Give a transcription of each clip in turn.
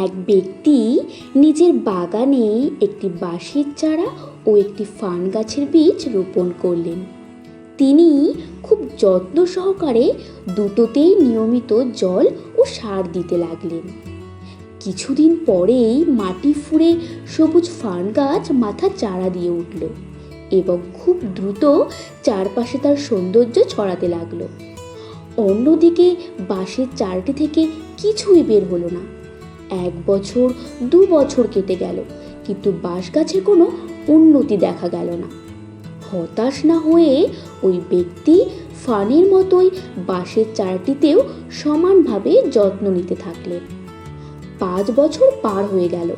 এক ব্যক্তি নিজের বাগানে একটি বাঁশের চারা ও একটি ফান গাছের বীজ রোপণ করলেন। তিনি খুব যত্ন সহকারে দুটোতেই নিয়মিত জল ও সার দিতে লাগলেন। কিছুদিন পরেই মাটি ফুঁড়ে সবুজ ফান গাছ মাথা চারা দিয়ে উঠল এবং খুব দ্রুত চারপাশে তার সৌন্দর্য ছড়াতে লাগলো। অন্যদিকে বাঁশের চারাটি থেকে কিছুই বের হলো না। 1 বছর 2 বছর কেটে গেল, কিন্তু বাঁশ গাছের কোনো উন্নতি দেখা গেল না। হতাশ না হয়ে ওই ব্যক্তি ফানের মতোই বাঁশের চারাটিতেও সমানভাবে যত্ন নিতে থাকলেন। 5 বছর পার হয়ে গেল।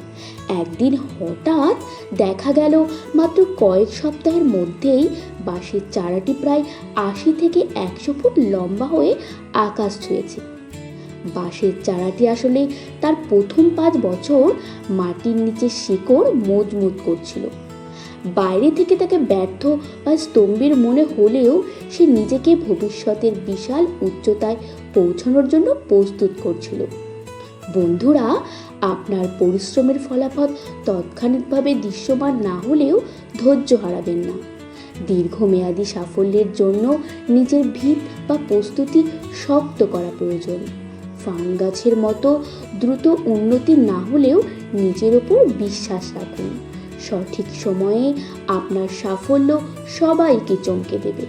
একদিন হঠাৎ দেখা গেল মাত্র কয়েক সপ্তাহের মধ্যেই বাঁশের চারাটি প্রায় 80 থেকে 100 ফুট লম্বা হয়ে আকাশ ছুঁয়েছে। বাঁশের চারাটি আসলে তার প্রথম 5 বছর মাটির নিচে শিকড় মজবুত করছিল। বাইরে থেকে তাকে ব্যর্থ বা স্তম্ভের মনে হলেও সে নিজেকে ভবিষ্যতের বিশাল উচ্চতায় পৌঁছানোর জন্য প্রস্তুত করছিল। বন্ধুরা, আপনার পরিশ্রমের ফলাফল তাৎক্ষণিকভাবে দৃশ্যমান না হলেও ধৈর্য হারাবেন না। দীর্ঘমেয়াদী সাফল্যের জন্য নিজের ভিত বা প্রস্তুতি শক্ত করা প্রয়োজন। ফান গাছের মতো দ্রুত উন্নতি না হলেও নিজের ওপর বিশ্বাস রাখুন। সঠিক সময়ে আপনার সাফল্য সবাইকে চমকে দেবে।